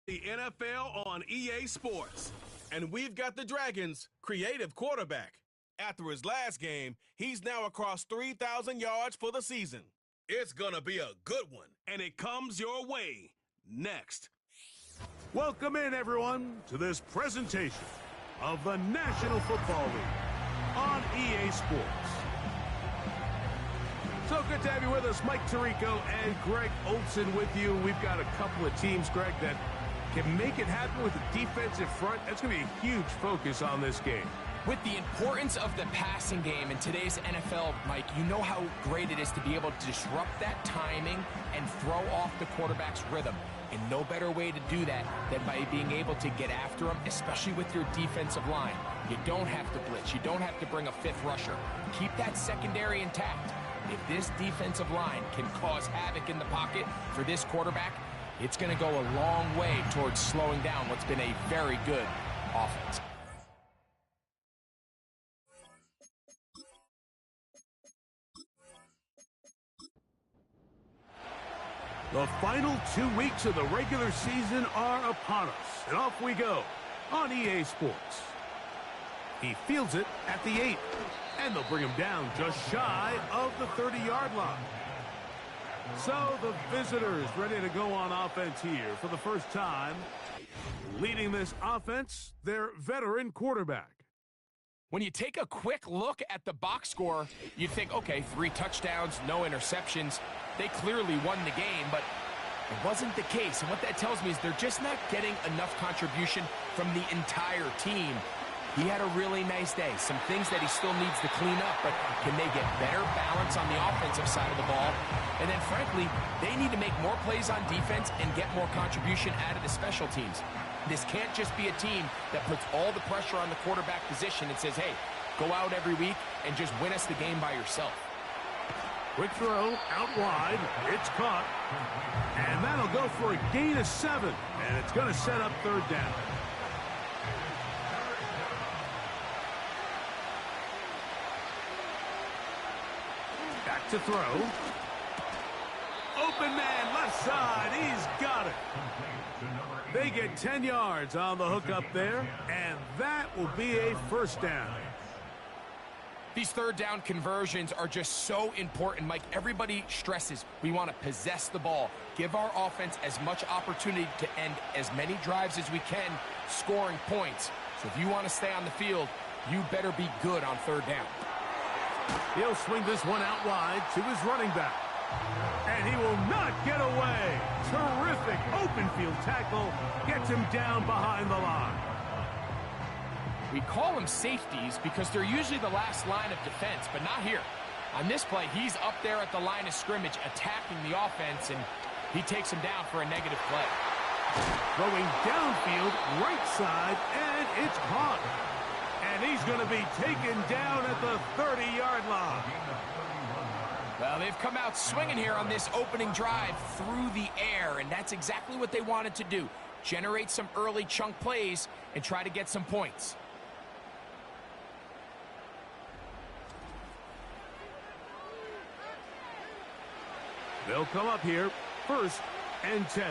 The NFL on EA Sports. And we've got the Dragons' creative quarterback. After his last game, he's now across 3,000 yards for the season. It's gonna be a good one, and it comes your way next. Welcome in, everyone, to this presentation of the National Football League on EA Sports. So good to have you with us. Mike Tirico and Greg Olson with you. We've got a couple of teams, Greg, that can make it happen with the defensive front. That's going to be a huge focus on this game. With the importance of the passing game in today's NFL, Mike, you know how great it is to be able to disrupt that timing and throw off the quarterback's rhythm. And no better way to do that than by being able to get after them, especially with your defensive line. You don't have to blitz. You don't have to bring a fifth rusher. Keep that secondary intact. If this defensive line can cause havoc in the pocket for this quarterback, it's going to go a long way towards slowing down what's been a very good offense. The final 2 weeks of the regular season are upon us, and off we go on EA Sports. He fields it at the 8, and they'll bring him down just shy of the 30-yard line. So the visitors ready to go on offense here for the first time. Leading this offense, their veteran quarterback. When you take a quick look at the box score, you'd think, okay, 3 touchdowns, no interceptions. They clearly won the game, but it wasn't the case. And what that tells me is they're just not getting enough contribution from the entire team. He had a really nice day. Some things that he still needs to clean up, but can they get better balance on the offensive side of the ball? And then, frankly, they need to make more plays on defense and get more contribution out of the special teams. This can't just be a team that puts all the pressure on the quarterback position and says, hey, go out every week and just win us the game by yourself. Quick throw out wide. It's caught. And that'll go for a gain of 7. And it's going to set up 3rd down. Back to throw. Open man, left side. He's got it. They get 10 yards on the hook up there, and that will be a 1st down. These 3rd down conversions are just so important, Mike. Everybody stresses we want to possess the ball, give our offense as much opportunity to end as many drives as we can, scoring points. So if you want to stay on the field, you better be good on 3rd down. He'll swing this one out wide to his running back. And he will not get away. Terrific open field tackle. Gets him down behind the line. We call them safeties because they're usually the last line of defense, but not here. On this play, he's up there at the line of scrimmage attacking the offense, and he takes him down for a negative play. Going downfield, right side, and it's caught. And he's going to be taken down at the 30-yard line. Well, they've come out swinging here on this opening drive through the air, and that's exactly what they wanted to do. Generate some early chunk plays and try to get some points. They'll come up here, 1st and 10.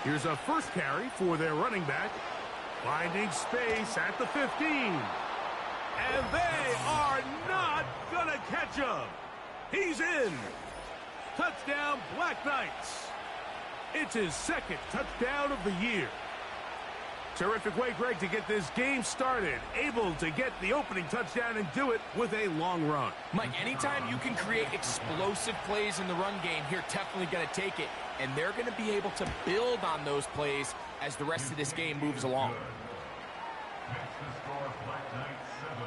Here's a first carry for their running back. Finding space at the 15. And they are not going to catch him. He's in. Touchdown, Black Knights. It's his 2nd touchdown of the year. Terrific way, Greg, to get this game started. Able to get the opening touchdown and do it with a long run. Mike, anytime you can create explosive plays in the run game, you're definitely going to take it. And they're going to be able to build on those plays as the rest of this game moves along. Next to score, Black Knights 7,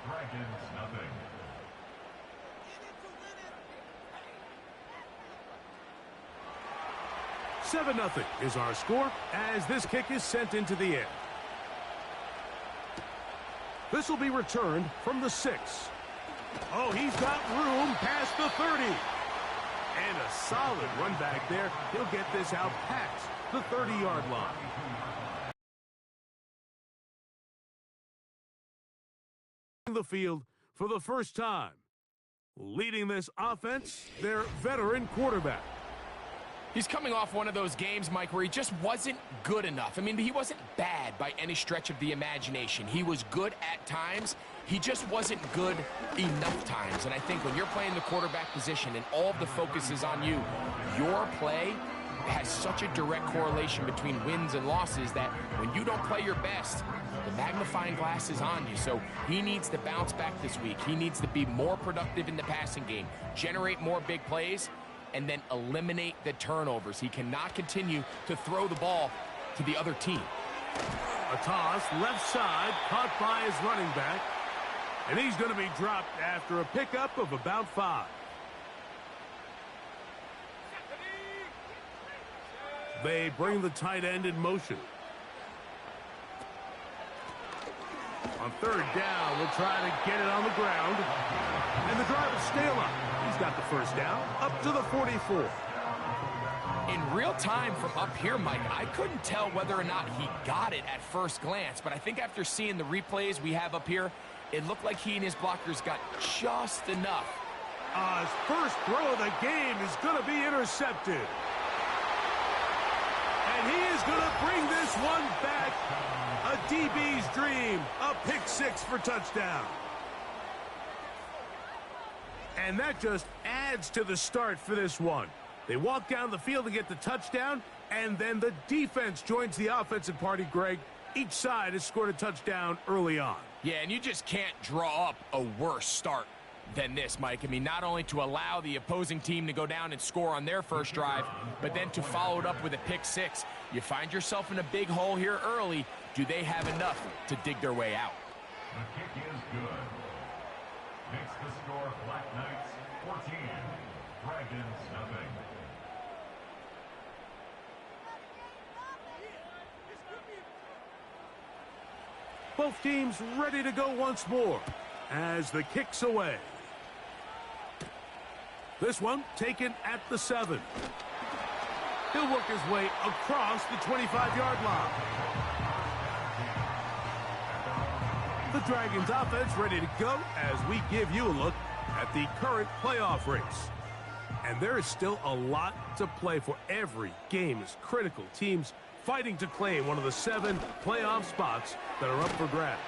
Dragons nothing. 7-0 is our score as this kick is sent into the air. This will be returned from the 6. Oh, he's got room past the 30. And a solid run back there. He'll get this out past the 30-yard line. The field for the first time. Leading this offense, their veteran quarterback. He's coming off one of those games, Mike, where he just wasn't good enough. I mean, he wasn't bad by any stretch of the imagination. He was good at times. He just wasn't good enough times. And I think when you're playing the quarterback position and all of the focus is on you, your play has such a direct correlation between wins and losses that when you don't play your best, the magnifying glass is on you. So he needs to bounce back this week. He needs to be more productive in the passing game, generate more big plays, and then eliminate the turnovers. He cannot continue to throw the ball to the other team. A toss, left side, caught by his running back. And he's going to be dropped after a pickup of about 5. They bring the tight end in motion. On 3rd down, we'll try to get it on the ground. And the drive will stay alive. He's got the 1st down, up to the 44. In real time from up here, Mike, I couldn't tell whether or not he got it at first glance. But I think after seeing the replays we have up here, it looked like he and his blockers got just enough. His first throw of the game is going to be intercepted. And he is going to bring this one back. A DB's dream. A pick 6 for touchdown. And that just adds to the start for this one. They walk down the field to get the touchdown, and then the defense joins the offensive party, Greg. Each side has scored a touchdown early on. Yeah, and you just can't draw up a worse start than this, Mike. I mean, not only to allow the opposing team to go down and score on their first drive, but then to follow it up with a pick 6. You find yourself in a big hole here early. Do they have enough to dig their way out? The kick is good. Makes the score Black Knights 14, Dragons nothing. Both teams ready to go once more as the kick's away. This one taken at the 7. He'll work his way across the 25-yard line. The Dragons offense ready to go as we give you a look at the current playoff race. And there is still a lot to play for. Every game is critical. Teams fighting to claim one of the 7 playoff spots that are up for grabs.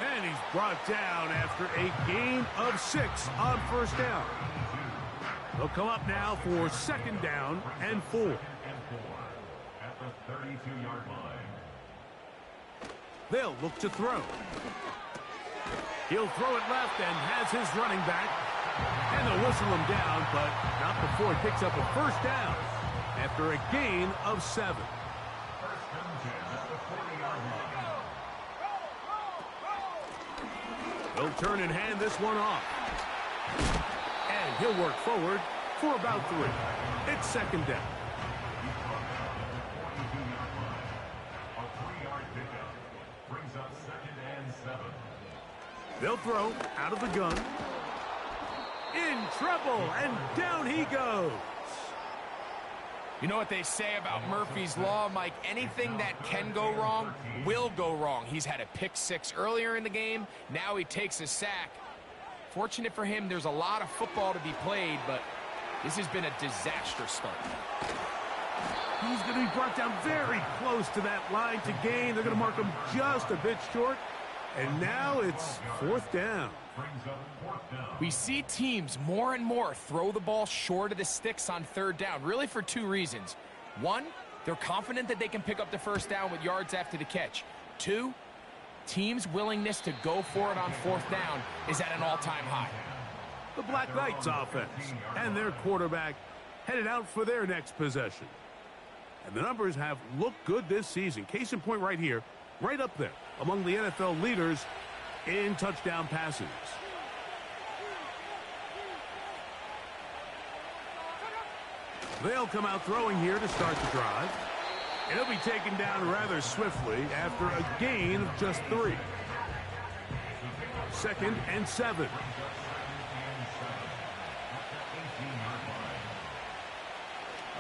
And he's brought down after a gain of 6 on 1st down. They'll come up now for 2nd down and 4. At the 32-yard line. They'll look to throw. He'll throw it left and has his running back. And they'll whistle him down, but not before he picks up a 1st down after a gain of 7. First and 10 at the 40-yard line. He'll turn and hand this one off. And he'll work forward for about 3. It's 2nd down. A 3-yard pickup brings up 2nd and 7. They'll throw out of the gun. In trouble, and down he goes. You know what they say about Murphy's Law, Mike? Anything that can go wrong will go wrong. He's had a pick 6 earlier in the game. Now he takes a sack. Fortunate for him, there's a lot of football to be played, but this has been a disastrous start. He's going to be brought down very close to that line to gain. They're going to mark him just a bit short. And now it's 4th down. We see teams more and more throw the ball short of the sticks on 3rd down, really for 2 reasons. 1, they're confident that they can pick up the 1st down with yards after the catch. 2, teams' willingness to go for it on 4th down is at an all-time high. The Black Knights offense and their quarterback headed out for their next possession. And the numbers have looked good this season. Case in point right here, right up there among the NFL leaders in touchdown passes. They'll come out throwing here to start the drive. And he'll be taken down rather swiftly after a gain of just 3. 2nd and 7.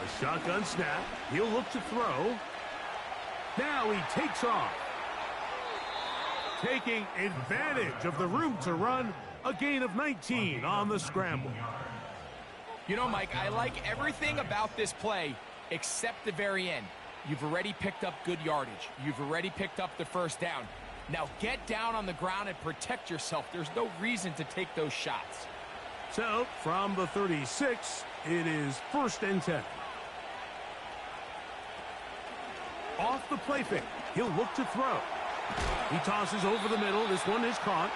A shotgun snap. He'll look to throw. Now he takes off. Taking advantage of the room to run. A gain of 19 on the scramble. You know, Mike, I like everything about this play except the very end. You've already picked up good yardage. You've already picked up the first down. Now get down on the ground and protect yourself. There's no reason to take those shots. So, from the 36, it is 1st and 10. Off the play fake. He'll look to throw. He tosses over the middle. This one is caught.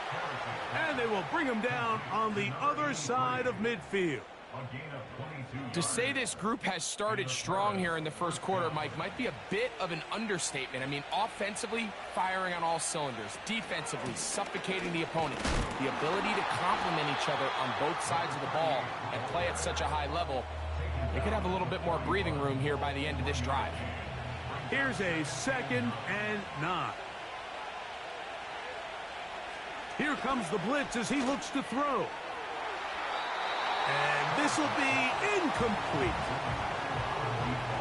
And they will bring him down on the other side of midfield. To say this group has started strong here in the first quarter, Mike, might be a bit of an understatement. I mean, offensively, firing on all cylinders. Defensively, suffocating the opponent. The ability to complement each other on both sides of the ball and play at such a high level. They could have a little bit more breathing room here by the end of this drive. Here's a 2nd and 9. Here comes the blitz as he looks to throw. And this will be incomplete.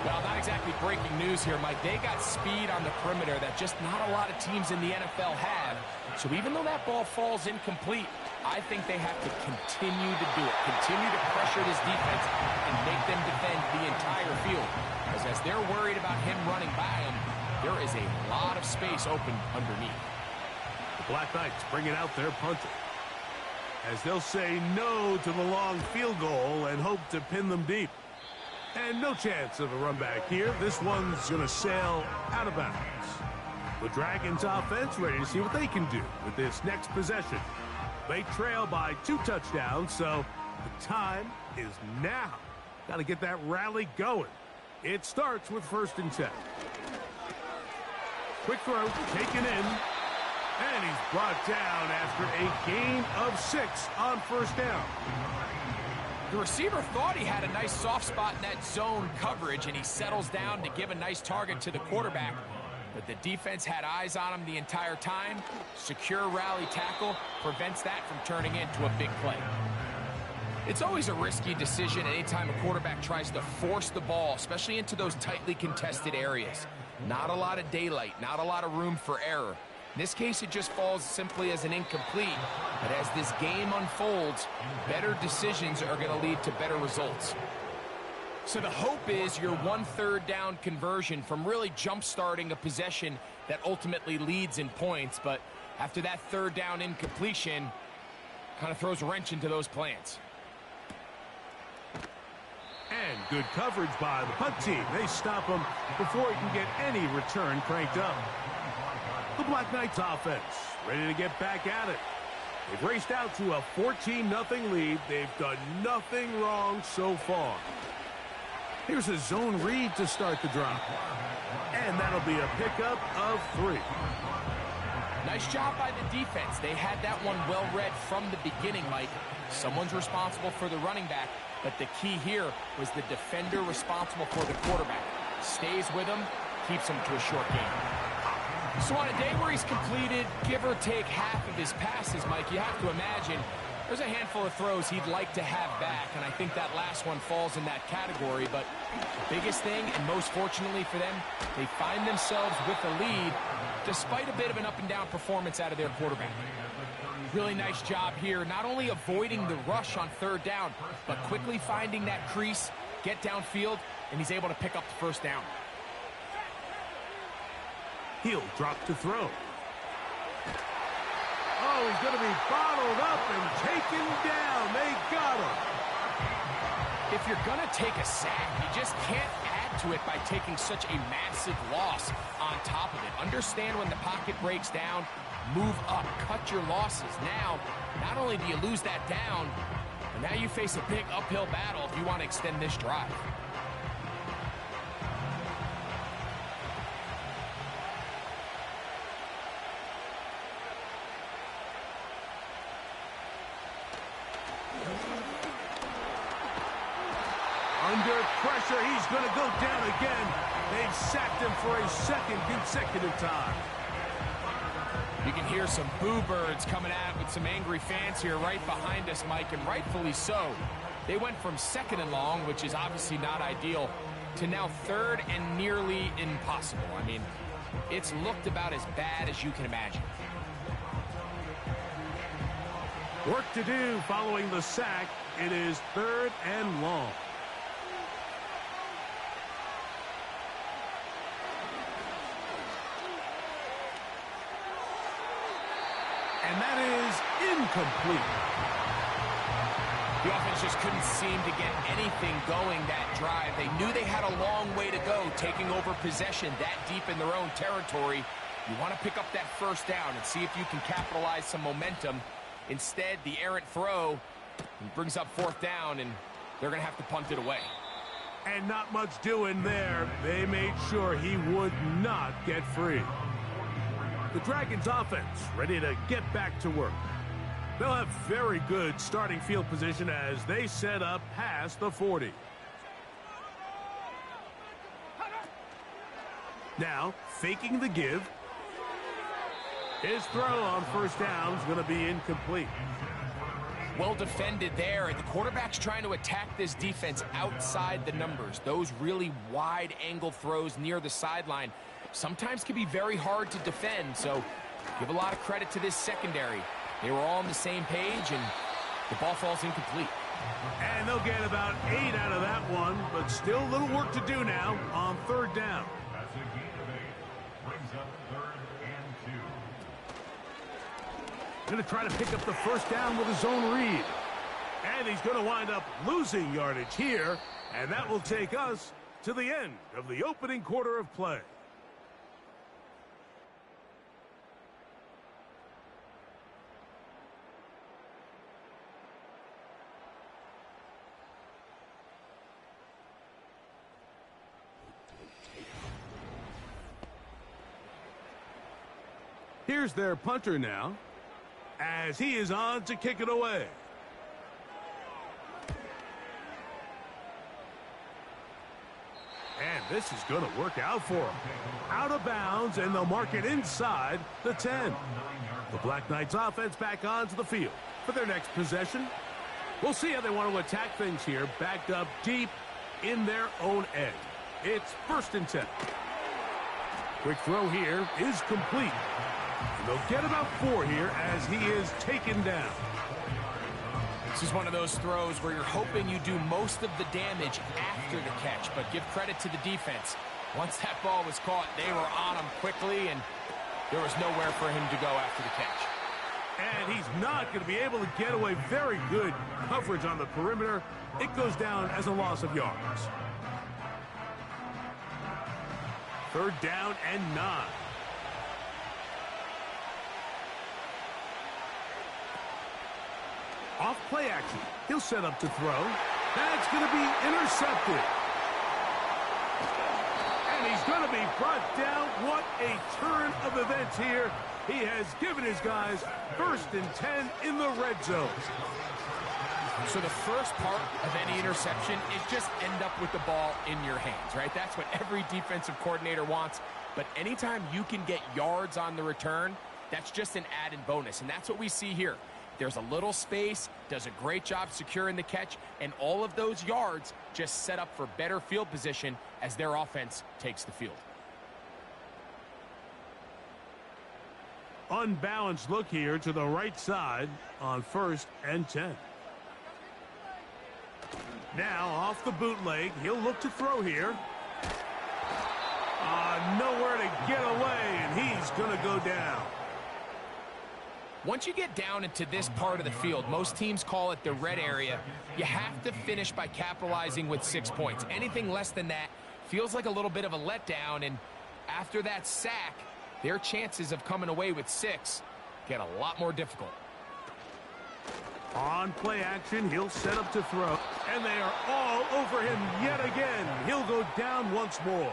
Well, not exactly breaking news here, Mike. They got speed on the perimeter that just not a lot of teams in the NFL have. So even though that ball falls incomplete, I think they have to continue to do it. Continue to pressure this defense and make them defend the entire field. Because as they're worried about him running by them, there is a lot of space open underneath. The Black Knights bring it out their punter, as they'll say no to the long field goal and hope to pin them deep. And no chance of a run back here. This one's going to sail out of bounds. The Dragons offense ready to see what they can do with this next possession. They trail by 2 touchdowns, so the time is now. Got to get that rally going. It starts with 1st and 10. Quick throw, taken in. And he's brought down after a gain of 6 on 1st down. The receiver thought he had a nice soft spot in that zone coverage, and he settles down to give a nice target to the quarterback. But the defense had eyes on him the entire time. Secure rally tackle prevents that from turning into a big play. It's always a risky decision anytime a quarterback tries to force the ball, especially into those tightly contested areas. Not a lot of daylight, not a lot of room for error. In this case, it just falls simply as an incomplete. But as this game unfolds, better decisions are going to lead to better results. So the hope is your 1 3rd down conversion from really jump-starting a possession that ultimately leads in points. But after that 3rd down incompletion, kind of throws a wrench into those plans. And good coverage by the punt team. They stop him before he can get any return cranked up. The Black Knights offense ready to get back at it. They've raced out to a 14-0 lead. They've done nothing wrong so far. Here's a zone read to start the drive. And that'll be a pickup of 3. Nice job by the defense. They had that one well read from the beginning, Mike. Someone's responsible for the running back, but the key here was the defender responsible for the quarterback. Stays with him, keeps him to a short game. So on a day where he's completed, give or take half of his passes, Mike, you have to imagine there's a handful of throws he'd like to have back, and I think that last one falls in that category. But the biggest thing, and most fortunately for them, they find themselves with the lead despite a bit of an up-and-down performance out of their quarterback. Really nice job here, not only avoiding the rush on 3rd down, but quickly finding that crease, get downfield, and he's able to pick up the 1st down. He'll drop to throw. Oh, he's going to be bottled up and taken down. They got him. If you're going to take a sack, you just can't add to it by taking such a massive loss on top of it. Understand when the pocket breaks down, move up, cut your losses. Now, not only do you lose that down, but now you face a big uphill battle if you want to extend this drive. Under pressure, he's going to go down again. They've sacked him for a 2nd consecutive time. You can hear some boo birds coming out with some angry fans here right behind us, Mike, and rightfully so. They went from 2nd and long, which is obviously not ideal, to now 3rd and nearly impossible. I mean, it's looked about as bad as you can imagine. Work to do following the sack. It is 3rd and long. And that is incomplete. The offense just couldn't seem to get anything going that drive. They knew they had a long way to go, taking over possession that deep in their own territory. You want to pick up that first down and see if you can capitalize some momentum. Instead, the errant throw brings up 4th down, and they're going to have to punt it away. And not much doing there. They made sure he would not get free. The Dragons offense ready to get back to work. They'll have very good starting field position as they set up past the 40. Now, faking the give. His throw on first down is going to be incomplete. Well defended there, and the quarterback's trying to attack this defense outside the numbers. Those really wide angle throws near the sideline sometimes can be very hard to defend, so give a lot of credit to this secondary. They were all on the same page, and the ball falls incomplete. And they'll get about 8 out of that one, but still a little work to do now on 3rd down. That's a gain of 8. Brings up 3rd and 2. Going to try to pick up the first down with his own read. And he's going to wind up losing yardage here, and that will take us to the end of the opening quarter of play. Here's their punter now, as he is on to kick it away. And this is going to work out for him. Out of bounds, and they'll mark it inside the 10. The Black Knights offense back onto the field for their next possession. We'll see how they want to attack things here, backed up deep in their own end. It's 1st and 10. Quick throw here is complete. And they'll get about 4 here as he is taken down. This is one of those throws where you're hoping you do most of the damage after the catch, but give credit to the defense. Once that ball was caught, they were on him quickly, and there was nowhere for him to go after the catch. And he's not going to be able to get away. Very good coverage on the perimeter. It goes down as a loss of yards. 3rd down and 9. Off play action. He'll set up to throw. That's going to be intercepted. And he's going to be brought down. What a turn of events here. He has given his guys 1st and 10 in the red zone. So the first part of any interception is just end up with the ball in your hands, right? That's what every defensive coordinator wants. But anytime you can get yards on the return, that's just an added bonus. And that's what we see here. There's a little space, does a great job securing the catch, and all of those yards just set up for better field position as their offense takes the field. Unbalanced look here to the right side on 1st and 10. Now off the bootleg, he'll look to throw here. Nowhere to get away, and he's going to go down. Once you get down into this part of the field, most teams call it the red area, you have to finish by capitalizing with 6 points. Anything less than that feels like a little bit of a letdown, and after that sack, their chances of coming away with 6 get a lot more difficult. On play action, he'll set up to throw, and they are all over him yet again. He'll go down once more.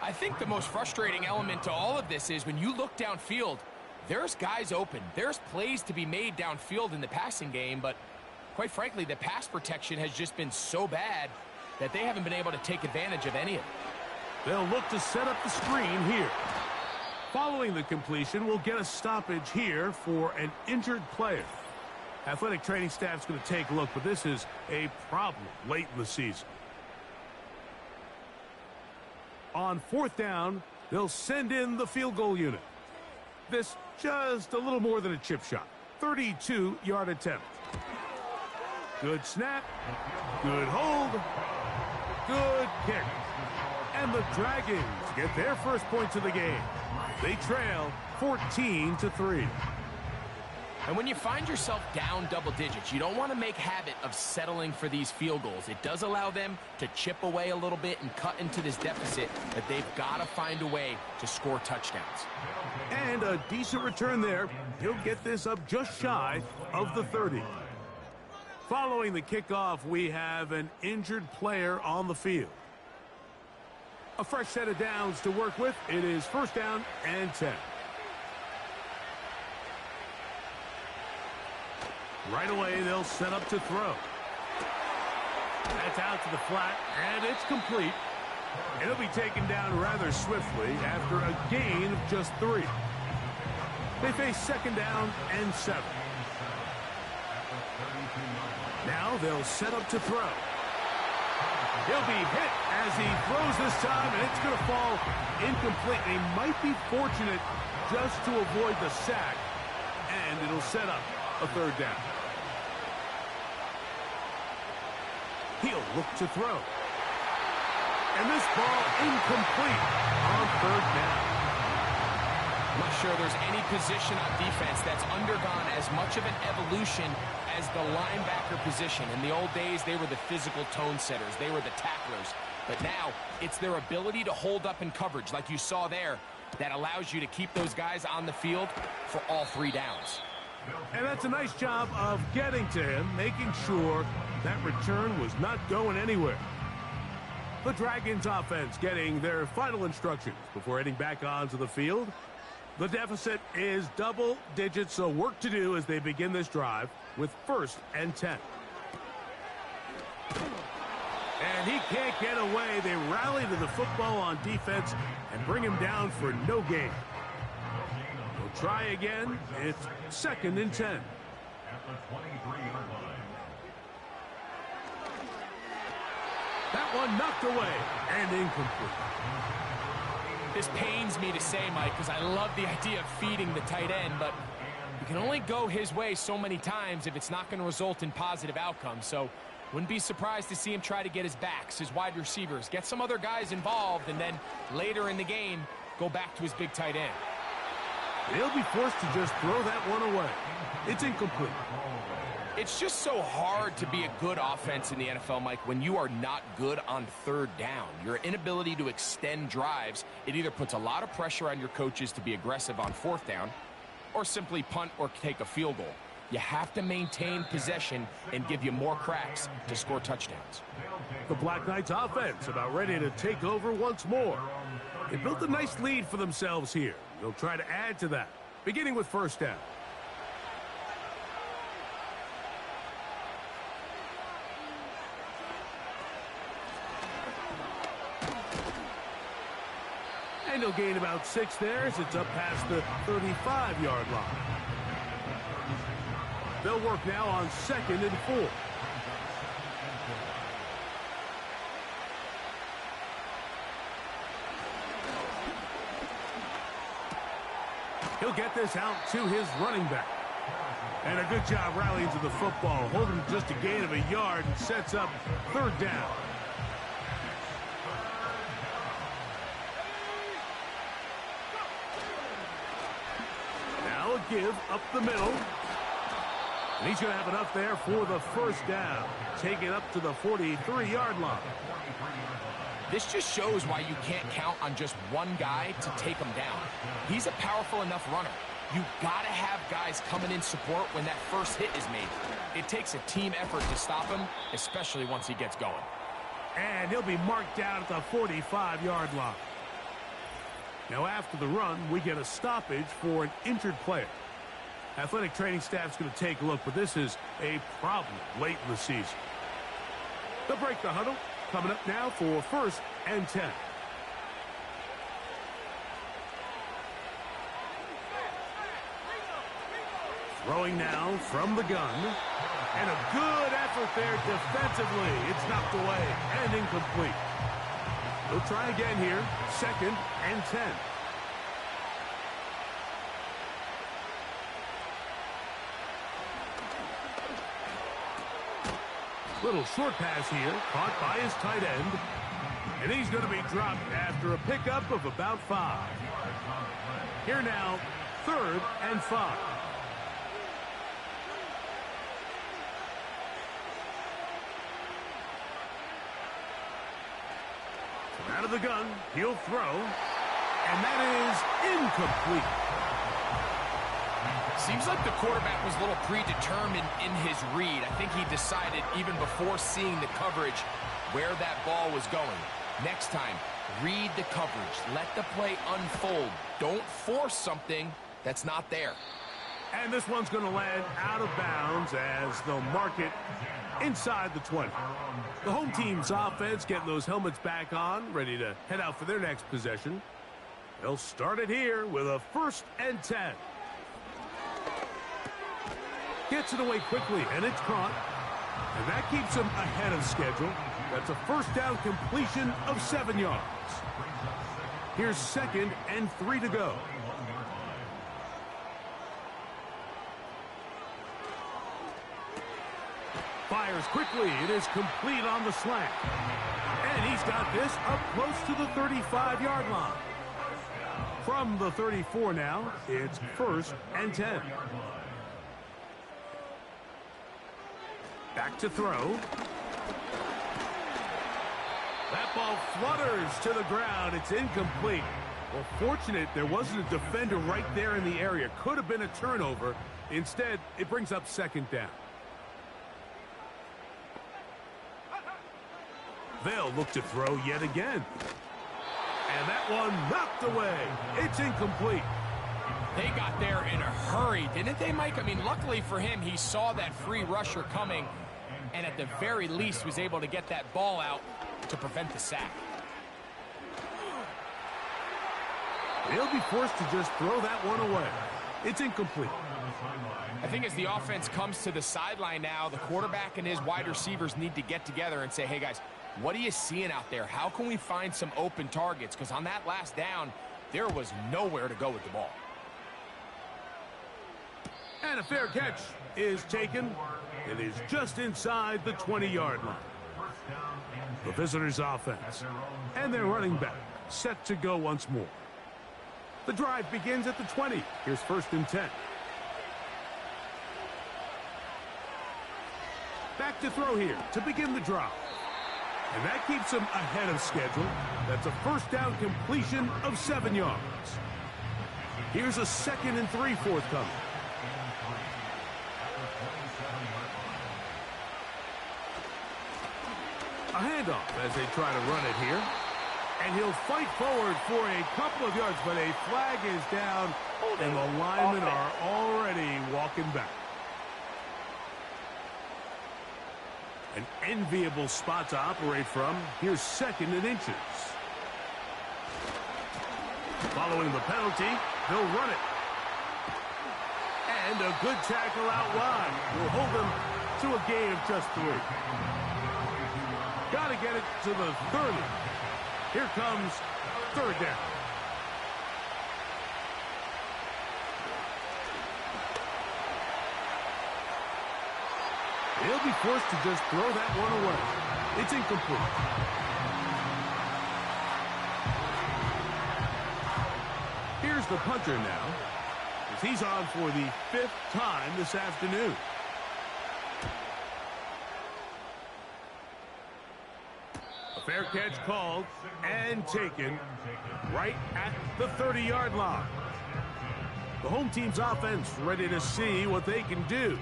I think the most frustrating element to all of this is when you look downfield, there's guys open. There's plays to be made downfield in the passing game, but quite frankly, the pass protection has just been so bad that they haven't been able to take advantage of any of it. They'll look to set up the screen here. Following the completion, we'll get a stoppage here for an injured player. Athletic training staff's going to take a look, but this is a problem late in the season. On 4th down, they'll send in the field goal unit. This just a little more than a chip shot. 32-yard attempt. Good snap. Good hold. Good kick. And the Dragons get their first points of the game. They trail 14-3. And when you find yourself down double digits, you don't want to make habit of settling for these field goals. It does allow them to chip away a little bit and cut into this deficit, but they've got to find a way to score touchdowns. And a decent return there. He'll get this up just shy of the 30. Following the kickoff, we have an injured player on the field. A fresh set of downs to work with. It is first down and 10. Right away, they'll set up to throw. That's out to the flat, and it's complete. It'll be taken down rather swiftly after a gain of just 3. They face second down and 7. Now they'll set up to throw. He'll be hit as he throws this time, and it's going to fall incomplete. He might be fortunate just to avoid the sack, and it'll set up a third down. He'll look to throw. And this ball incomplete on third down. I'm not sure there's any position on defense that's undergone as much of an evolution as the linebacker position. In the old days, they were the physical tone setters. They were the tacklers. But now, it's their ability to hold up in coverage, like you saw there, that allows you to keep those guys on the field for all 3 downs. And that's a nice job of getting to him, making sure that return was not going anywhere. The Dragons offense getting their final instructions before heading back onto the field. The deficit is double digits, so work to do as they begin this drive with first and 10. And he can't get away. They rally to the football on defense and bring him down for no gain. We'll try again. It's second and 10. At the 23-yard line. That one knocked away and incomplete. This pains me to say, Mike, because I love the idea of feeding the tight end, but you can only go his way so many times if it's not going to result in positive outcomes. So wouldn't be surprised to see him try to get his backs, his wide receivers, get some other guys involved, and then later in the game, go back to his big tight end. He'll be forced to just throw that one away. It's incomplete. It's just so hard to be a good offense in the NFL, Mike, when you are not good on third down. Your inability to extend drives, it either puts a lot of pressure on your coaches to be aggressive on fourth down or simply punt or take a field goal. You have to maintain possession and give you more cracks to score touchdowns. The Black Knights offense about ready to take over once more. They built a nice lead for themselves here. They'll try to add to that, beginning with first down. And he'll gain about 6 there as it's up past the 35-yard line. They'll work now on second and 4. He'll get this out to his running back. And a good job rallying to the football, holding just a gain of a yard and sets up third down. Now a give up the middle. And he's going to have enough there for the first down. Take it up to the 43-yard line. This just shows why you can't count on just one guy to take him down. He's a powerful enough runner. You got to have guys coming in support when that first hit is made. It takes a team effort to stop him, especially once he gets going. And he'll be marked down at the 45-yard line. Now after the run, we get a stoppage for an injured player. Athletic training staff's going to take a look, but this is a problem late in the season. They'll break the huddle. Coming up now for first and 10. Throwing now from the gun. And a good effort there defensively. It's knocked away and incomplete. They'll try again here. Second and 10. Little short pass here, caught by his tight end. And he's going to be dropped after a pickup of about 5. Here now, 3rd and 5. Out of the gun, he'll throw, and that is incomplete. Seems like the quarterback was a little predetermined in his read. I think he decided even before seeing the coverage where that ball was going. Next time, read the coverage. Let the play unfold. Don't force something that's not there. And this one's going to land out of bounds as they'll mark it inside the 20. The home team's offense getting those helmets back on, ready to head out for their next possession. They'll start it here with a 1st and 10. Gets it away quickly, and it's caught. And that keeps him ahead of schedule. That's a 1st down completion of 7 yards. Here's 2nd and 3 to go. Fires quickly. It is complete on the slant. And he's got this up close to the 35-yard line. From the 34 now, it's 1st and 10. Back to throw. That ball flutters to the ground. It's incomplete. Well, fortunate there wasn't a defender right there in the area. Could have been a turnover. Instead, it brings up 2nd down. They'll look to throw yet again. And that one knocked away. It's incomplete. They got there in a hurry, didn't they, Mike? I mean, luckily for him, he saw that free rusher coming and at the very least was able to get that ball out to prevent the sack. They'll be forced to just throw that one away. It's incomplete. I think as the offense comes to the sideline now, the quarterback and his wide receivers need to get together and say, hey, guys, what are you seeing out there? How can we find some open targets? Because on that last down, there was nowhere to go with the ball. And a fair catch is taken. It is just inside the 20-yard line. The visitors' offense and their running back set to go once more. The drive begins at the 20. Here's 1st and 10. Back to throw here to begin the drive. And that keeps him ahead of schedule. That's a 1st down completion of 7 yards. Here's a 2nd and 3 forthcoming. A handoff as they try to run it here. And he'll fight forward for a couple of yards, but a flag is down, and the linemen are already walking back. An enviable spot to operate from. Here's 2nd and inches. Following the penalty, they'll run it. And a good tackle out wide will hold them to a gain of just 3. Got to get it to the 30. Here comes 3rd down. He'll be forced to just throw that one away. It's incomplete. Here's the punter now, as he's on for the 5th time this afternoon. A fair catch called and taken right at the 30-yard line. The home team's offense ready to see what they can do.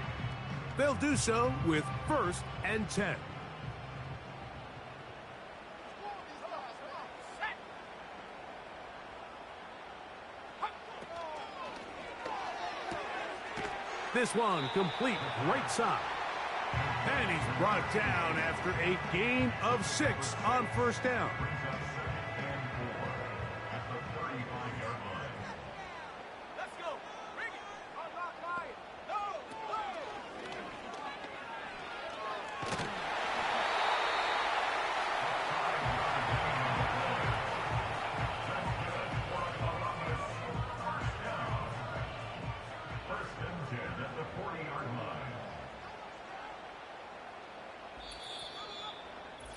They'll do so with 1st and 10. This one complete right side. And he's brought down after a gain of 6 on 1st down.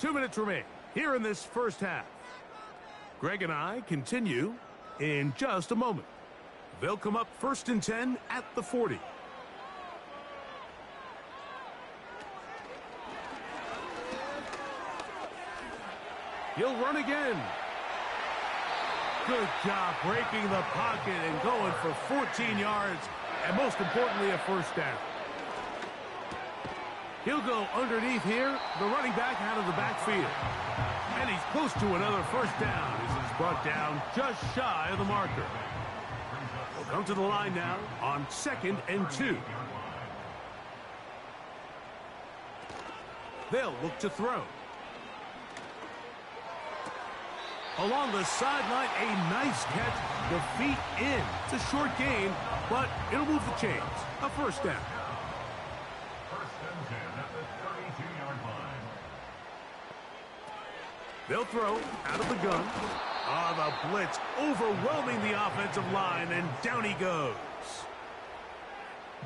2 minutes remain here in this first half. Greg and I continue in just a moment. They'll come up 1st and 10 at the 40. He'll run again. Good job breaking the pocket and going for 14 yards, and most importantly, a first down. He'll go underneath here, the running back out of the backfield. And he's close to another first down as he's brought down just shy of the marker. We'll come to the line now on 2nd and 2. They'll look to throw. Along the sideline, a nice catch. The feet in. It's a short gain, but it'll move the chains. A first down. 1st and 10 at the 32-yard line. They'll throw out of the gun. The blitz overwhelming the offensive line, and down he goes.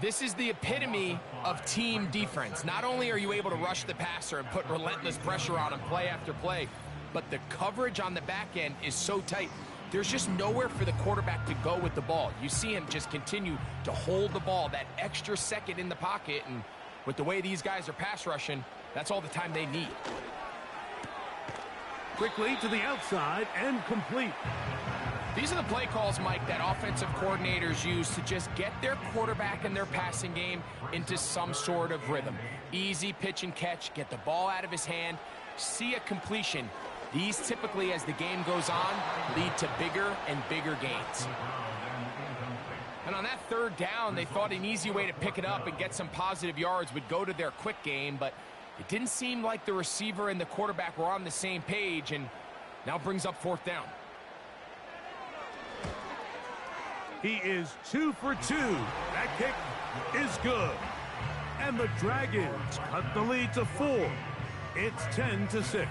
This is the epitome of team defense. Not only are you able to rush the passer and put relentless pressure on him play after play, but the coverage on the back end is so tight. There's just nowhere for the quarterback to go with the ball. You see him just continue to hold the ball that extra second in the pocket, and with the way these guys are pass rushing, that's all the time they need. Quickly to the outside and complete. These are the play calls, Mike, that offensive coordinators use to just get their quarterback and their passing game into some sort of rhythm. Easy pitch and catch, get the ball out of his hand, see a completion. These typically, as the game goes on, lead to bigger and bigger gains. And on that 3rd down, they thought an easy way to pick it up and get some positive yards would go to their quick game, but it didn't seem like the receiver and the quarterback were on the same page, and now brings up 4th down. He is 2 for 2. That kick is good. And the Dragons cut the lead to 4. It's 10-6.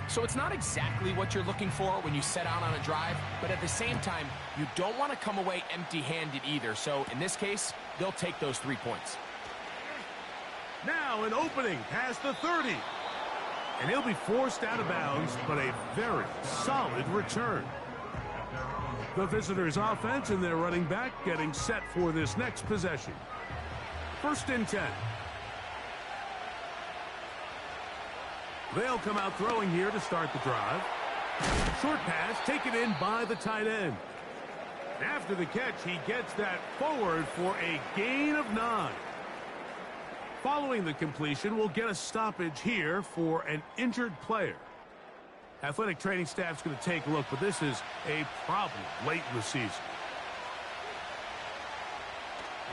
So it's not exactly what you're looking for when you set out on a drive, but at the same time, you don't want to come away empty-handed either. So in this case, they'll take those 3 points. Now an opening past the 30. And he'll be forced out of bounds, but a very solid return. The visitors' offense and their running back getting set for this next possession. 1st and 10. They'll come out throwing here to start the drive. Short pass taken in by the tight end. After the catch, he gets that forward for a gain of 9. Following the completion, we'll get a stoppage here for an injured player. Athletic training staff's going to take a look, but this is a problem late in the season.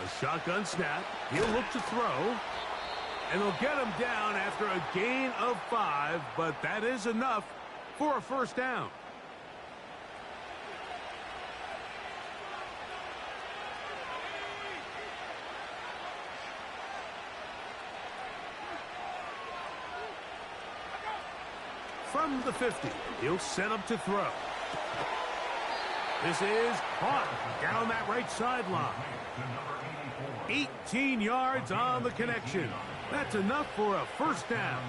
A shotgun snap. He'll look to throw. And they'll get him down after a gain of 5, but that is enough for a first down. From the 50, he'll set up to throw. This is caught down that right sideline. 18 yards on the connection. That's enough for a first down.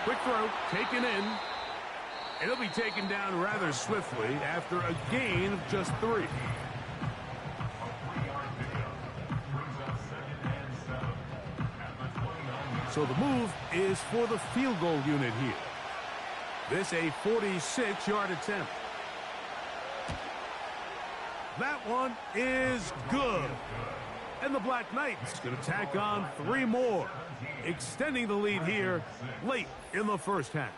Quick throw taken in. And it'll be taken down rather swiftly after a gain of just 3. So the move is for the field goal unit here. This a 46-yard attempt. That one is good. And the Black Knights going to tack on 3 more, extending the lead here late in the first half.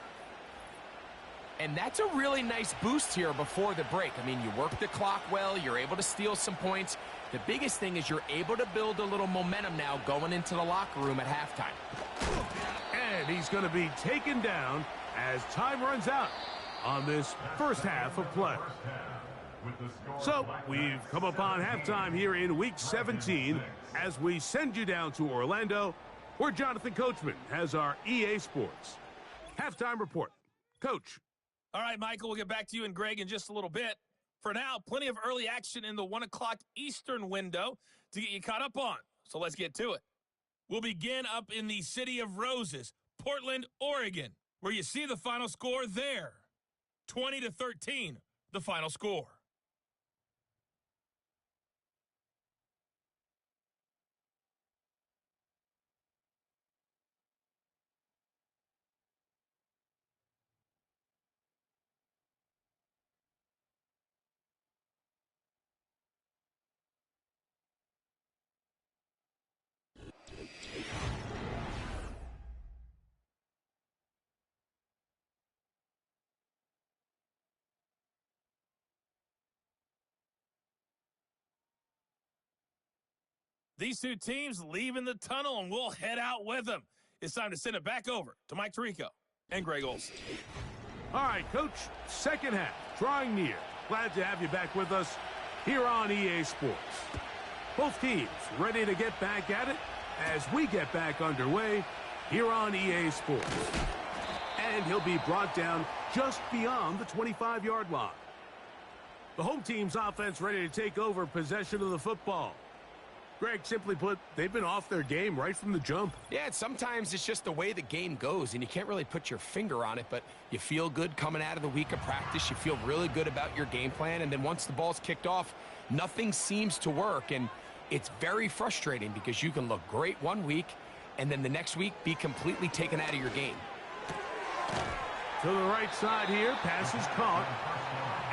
And that's a really nice boost here before the break. I mean, you work the clock well, you're able to steal some points. The biggest thing is you're able to build a little momentum now going into the locker room at halftime. And he's going to be taken down as time runs out on this first half of play. So we've come upon halftime here in Week 17 as we send you down to Orlando, where Jonathan Coachman has our EA Sports halftime report. Coach. All right, Michael, we'll get back to you and Greg in just a little bit. For now, plenty of early action in the 1 o'clock Eastern window to get you caught up on. So let's get to it. will begin up in the City of Roses, Portland, Oregon, where you see the final score there. 20-13, the final score. These two teams leaving the tunnel, and we'll head out with them. It's time to send it back over to Mike Tirico and Greg Olson. All right, Coach, second half, drawing near. Glad to have you back with us here on EA Sports. Both teams ready to get back at it as we get back underway here on EA Sports. And he'll be brought down just beyond the 25-yard line. The home team's offense ready to take over possession of the football. Greg, simply put, they've been off their game right from the jump. Yeah, sometimes it's just the way the game goes, and you can't really put your finger on it, but you feel good coming out of the week of practice. You feel really good about your game plan, and then once the ball's kicked off, nothing seems to work, and it's very frustrating because you can look great one week, and then the next week be completely taken out of your game. To the right side here, pass is caught,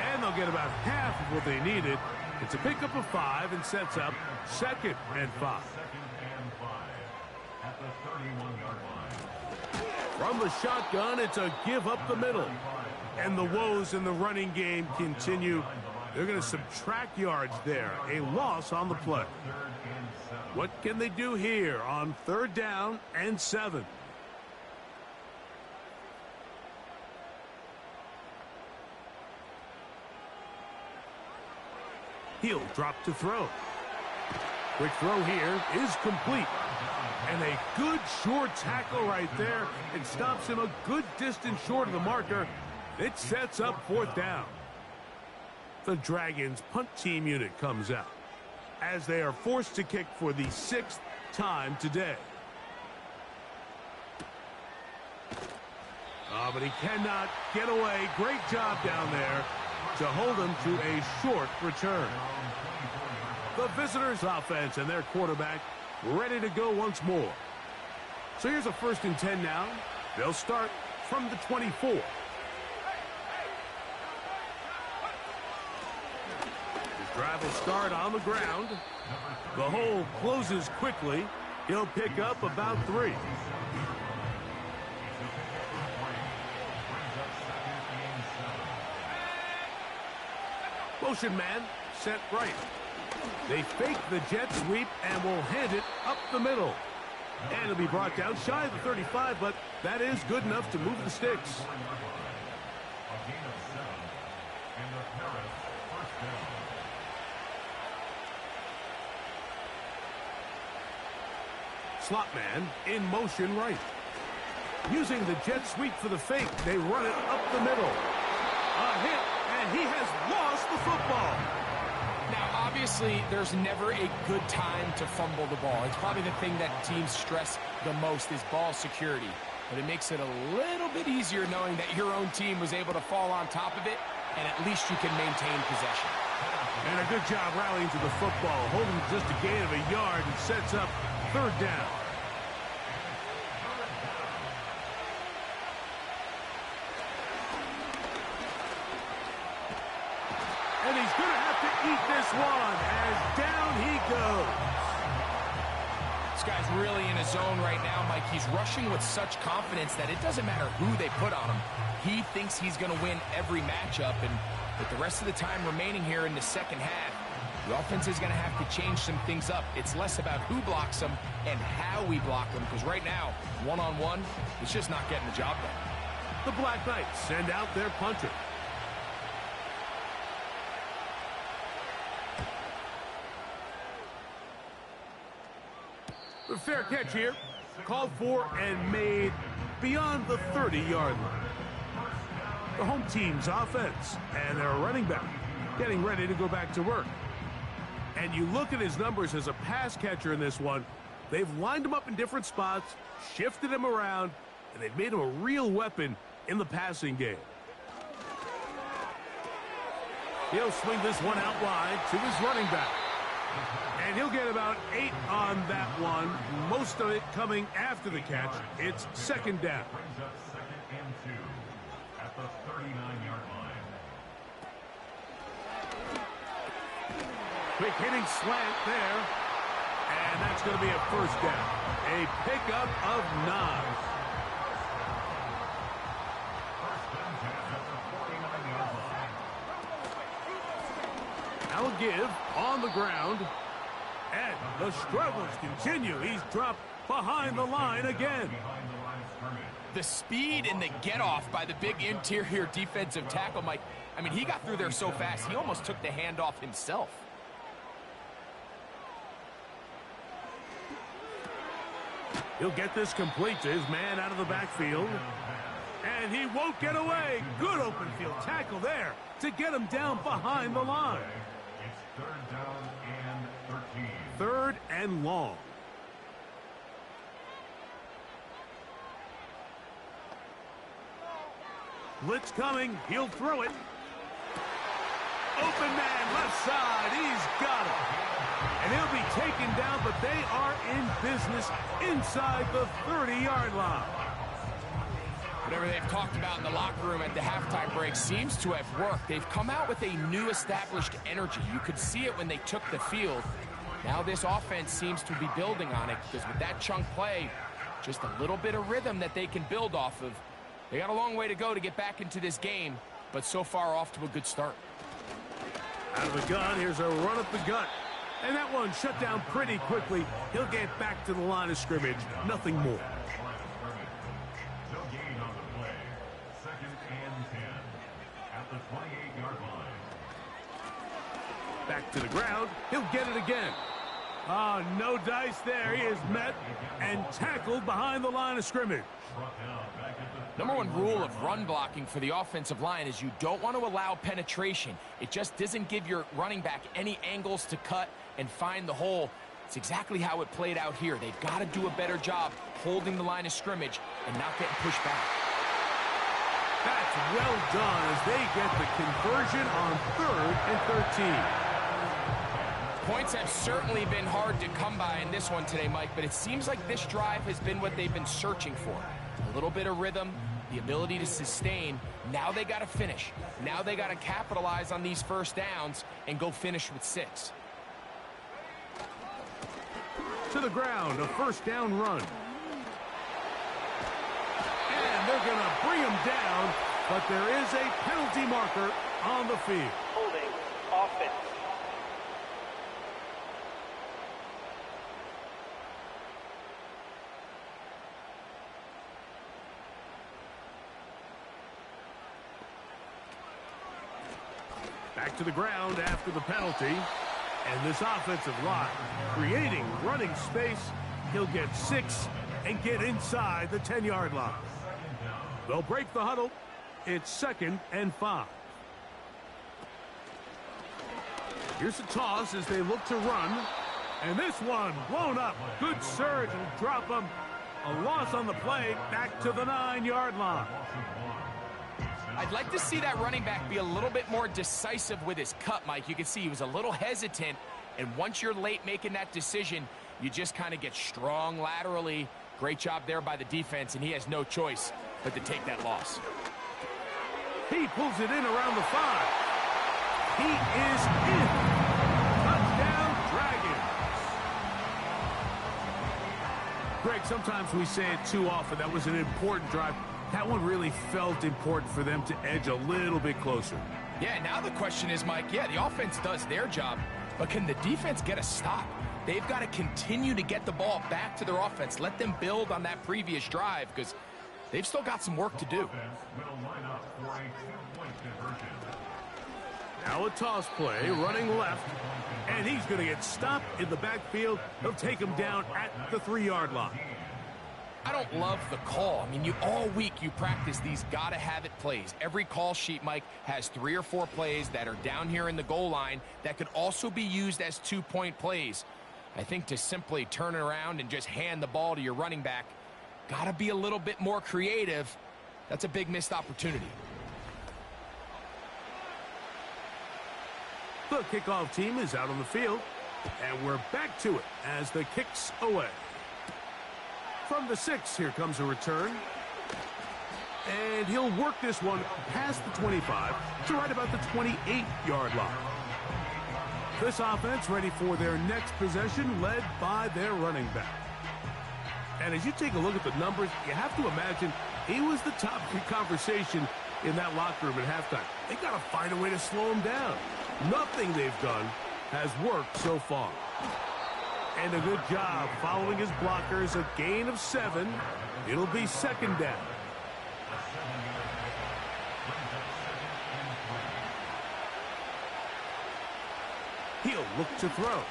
and they'll get about half of what they needed. It's a pickup of 5 and sets up 2nd and 5. At the 31-yard line. From the shotgun, it's a give up the middle. And the woes in the running game continue. They're going to subtract yards there. A loss on the play. What can they do here on 3rd down and 7? He'll drop to throw. Quick throw here is complete. And a good short tackle right there. It stops him a good distance short of the marker. It sets up 4th down. The Dragons punt team unit comes out as they are forced to kick for the 6th time today. Oh, but he cannot get away. Great job down there to hold him to a short return. The visitors' offense and their quarterback ready to go once more. So here's a 1st and 10 now. They'll start from the 24. His drive will start on the ground. The hole closes quickly. He'll pick up about 3. Motion man set right. They fake the jet sweep and will hand it up the middle. And it'll be brought down shy of the 35, but that is good enough to move the sticks. Slot man in motion right. Using the jet sweep for the fake, they run it up the middle. A hit, and he has lost the football. Now, obviously, there's never a good time to fumble the ball. It's probably the thing that teams stress the most is ball security. But it makes it a little bit easier knowing that your own team was able to fall on top of it, and at least you can maintain possession. And a good job rallying to the football, holding just a gain of a yard and sets up 3rd down. And he's going to have to eat this one as down he goes. This guy's really in his zone right now, Mike. He's rushing with such confidence that it doesn't matter who they put on him. He thinks he's going to win every matchup, and with the rest of the time remaining here in the 2nd half, the offense is going to have to change some things up. It's less about who blocks him and how we block them, because right now, one-on-one, it's just not getting the job done. The Black Knights send out their punter. The fair catch here, called for and made beyond the 30-yard line. The home team's offense and their running back getting ready to go back to work. And you look at his numbers as a pass catcher in this one, They've lined him up in different spots, shifted him around, and they've made him a real weapon in the passing game. He'll swing this one out wide to his running back. And he'll get about 8 on that one, most of it coming after the catch. It's second down. Brings up 2nd and 2 at the 39-yard line. Quick hitting slant there. And that's going to be a first down. A pickup of 9. First and 10 at the 49-yard line. Now a give on the ground. And the struggles continue. He's dropped behind the line again. Behind the line of scrimmage. The speed and the get-off by the big interior defensive tackle, Mike. I mean, he got through there so fast, he almost took the handoff himself. He'll get this complete to his man out of the backfield. And he won't get away. Good open field tackle there to get him down behind the line. It's 3rd down and 13. 3rd and long. Blitz coming. He'll throw it. Open man, left side. He's got it. And he'll be taken down, but they are in business inside the 30-yard line. Whatever they've talked about in the locker room at the halftime break seems to have worked. They've come out with a new established energy. You could see it when they took the field. Now this offense seems to be building on it because with that chunk play, just a little bit of rhythm that they can build off of. They got a long way to go to get back into this game, but so far off to a good start. Out of the gun, here's a run up the gut. And that one shut down pretty quickly. He'll get back to the line of scrimmage. Nothing more. No gain on the play. 2nd and 10 at the 28-yard line. Back to the ground. He'll get it again. Ah, no dice there. He is met and tackled behind the line of scrimmage. Number one rule of run blocking for the offensive line is you don't want to allow penetration. It just doesn't give your running back any angles to cut and find the hole. It's exactly how it played out here. They've got to do a better job holding the line of scrimmage and not getting pushed back. That's well done as they get the conversion on 3rd and 13. Points have certainly been hard to come by in this one today, Mike, but it seems like this drive has been what they've been searching for. A little bit of rhythm, the ability to sustain. Now they got to finish. Now they got to capitalize on these first downs and go finish with 6. To the ground, a first down run. And they're going to bring him down, but there is a penalty marker on the field. Holding offense. Back to the ground after the penalty. And this offensive line creating running space. He'll get 6 and get inside the 10-yard line. They'll break the huddle. It's 2nd and 5. Here's a toss as they look to run. And this one blown up. Good surge will drop them. A loss on the play back to the 9-yard line. I'd like to see that running back be a little bit more decisive with his cut, Mike. You can see he was a little hesitant, and once you're late making that decision, you just kind of get strong laterally. Great job there by the defense, and he has no choice but to take that loss. He pulls it in around the 5. He is in. Touchdown, Dragons. Greg, sometimes we say it too often. That was an important drive. That one really felt important for them to edge a little bit closer. Yeah, now the question is, Mike, yeah, the offense does their job, but can the defense get a stop? They've got to continue to get the ball back to their offense. Let them build on that previous drive because they've still got some work to do. Now a toss play, running left, and he's going to get stopped in the backfield. He'll take him down at the 3-yard line. I don't love the call. I mean, all week you practice these gotta-have-it plays. Every call sheet, Mike, has 3 or 4 plays that are down here in the goal line that could also be used as 2-point plays. I think to simply turn around and just hand the ball to your running back, got to be a little bit more creative. That's a big missed opportunity. The kickoff team is out on the field, and we're back to it as the kick's away. From the 6, here comes a return. And he'll work this one past the 25 to right about the 28-yard line. This offense ready for their next possession, led by their running back. And as you take a look at the numbers, you have to imagine he was the top conversation in that locker room at halftime. They got to find a way to slow him down. Nothing they've done has worked so far. And a good job following his blockers, a gain of 7. It'll be second down. He'll look to throw.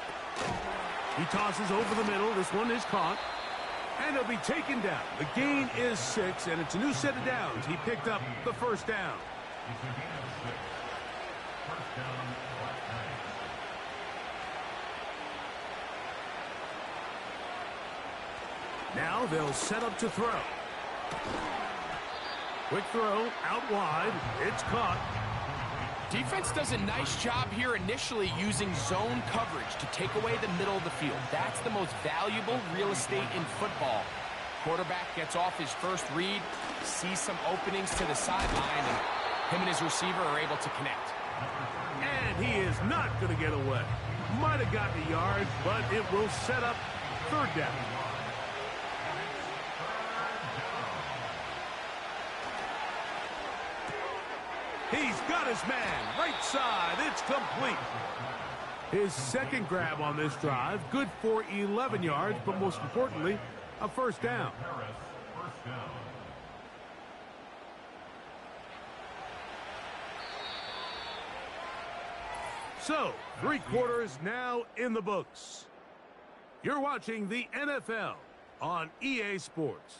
He tosses over the middle. This one is caught. And he'll be taken down. The gain is 6, and it's a new set of downs. He picked up the first down. Now they'll set up to throw. Quick throw, out wide. It's caught. Defense does a nice job here initially using zone coverage to take away the middle of the field. That's the most valuable real estate in football. Quarterback gets off his first read, sees some openings to the sideline, and him and his receiver are able to connect. And he is not going to get away. Might have gotten a yard, but it will set up third down. He's got his man, right side, it's complete. His second grab on this drive, good for 11 yards, but most importantly, a first down. So, 3 quarters now in the books. You're watching the NFL on EA Sports.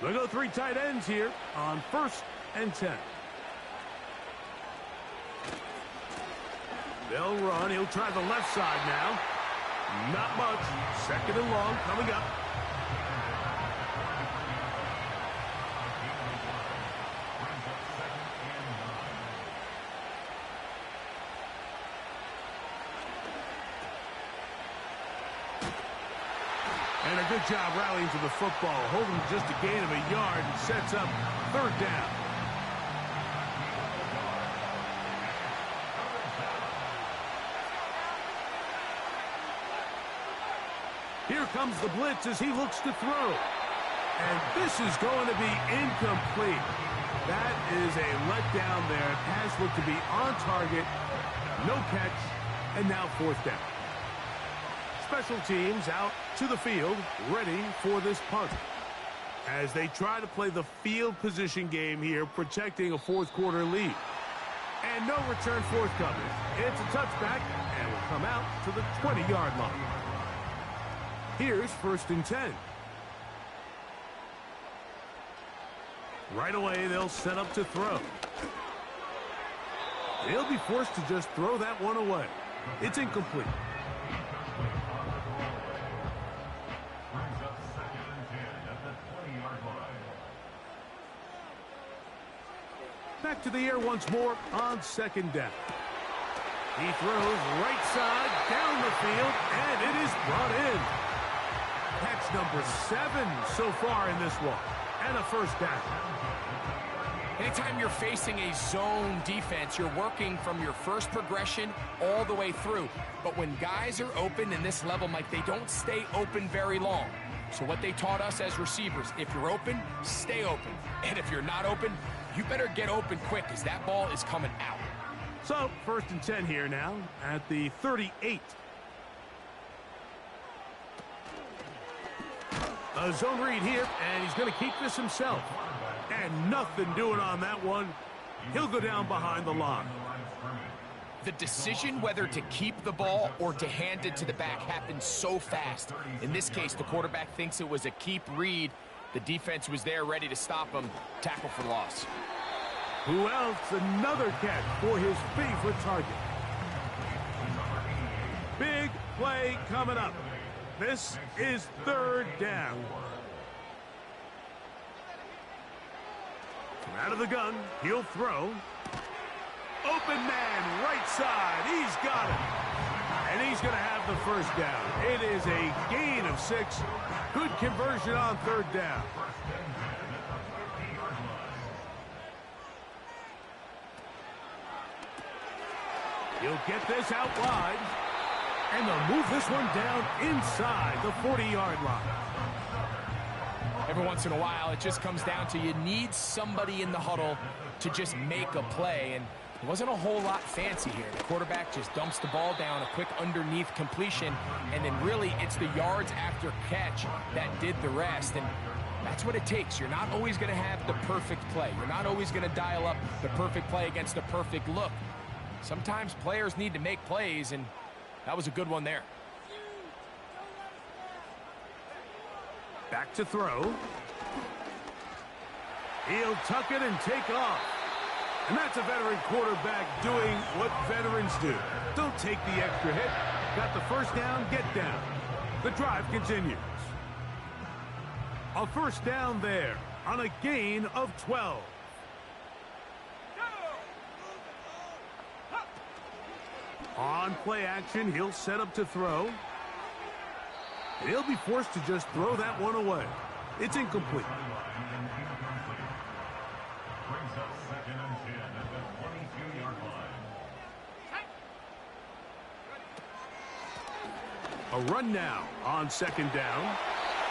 They'll go 3 tight ends here on 1st and 10. They'll run. He'll try the left side now. Not much. 2nd and long coming up. And a good job rallying to the football, holding just a gain of a yard and sets up third down. Here comes the blitz as he looks to throw. And this is going to be incomplete. That is a letdown there. Pass looked to be on target. No catch. And now 4th down. Special teams out to the field, ready for this punt. As they try to play the field position game here, protecting a 4th quarter lead. And no return forthcoming. It's a touchback, and will come out to the 20-yard line. Here's 1st and 10. Right away, they'll set up to throw. They'll be forced to just throw that one away. It's incomplete. Back to the air once more on 2nd down. He throws right side down the field, and it is brought in. Catch number 7 so far in this one, and a first down. Anytime you're facing a zone defense, you're working from your first progression all the way through. But when guys are open in this level, Mike, they don't stay open very long. So what they taught us as receivers, if you're open, stay open. And if you're not open, you better get open quick because that ball is coming out. So, 1st and 10 here now at the 38. A zone read here, and he's going to keep this himself. And nothing doing on that one. He'll go down behind the line. The decision whether to keep the ball or to hand it to the back happens so fast. In this case, the quarterback thinks it was a keep read. The defense was there ready to stop him. Tackle for loss. Who else? Another catch for his favorite target. Big play coming up. This is third down. From out of the gun, he'll throw. Open man, right side. He's got it. And he's going to have the first down. It is a gain of 6. Good conversion on third down. He'll get this out wide. And they'll move this one down inside the 40-yard line. Every once in a while, it just comes down to you need somebody in the huddle to just make a play. And it wasn't a whole lot fancy here. The quarterback just dumps the ball down, a quick underneath completion, and then really it's the yards after catch that did the rest. And that's what it takes. You're not always going to have the perfect play. You're not always going to dial up the perfect play against the perfect look. Sometimes players need to make plays, and that was a good one there. Back to throw. He'll tuck it and take off. And that's a veteran quarterback doing what veterans do. Don't take the extra hit. Got the first down, get down. The drive continues. A first down there on a gain of 12. On play action, he'll set up to throw. And he'll be forced to just throw that one away. It's incomplete. Brings up 2nd and 10 at the 22-yard line. A run now on 2nd down.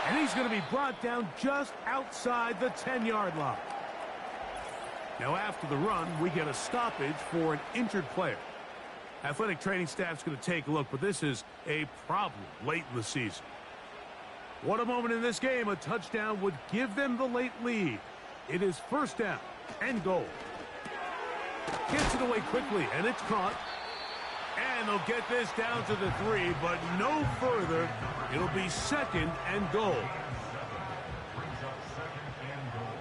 And he's going to be brought down just outside the 10-yard line. Now after the run, we get a stoppage for an injured player. Athletic training staff's going to take a look, but this is a problem late in the season. What a moment in this game. A touchdown would give them the late lead. It is first down and goal. Gets it away quickly, and it's caught. And they'll get this down to the 3, but no further. It'll be 2nd and goal. Brings up 2nd and goal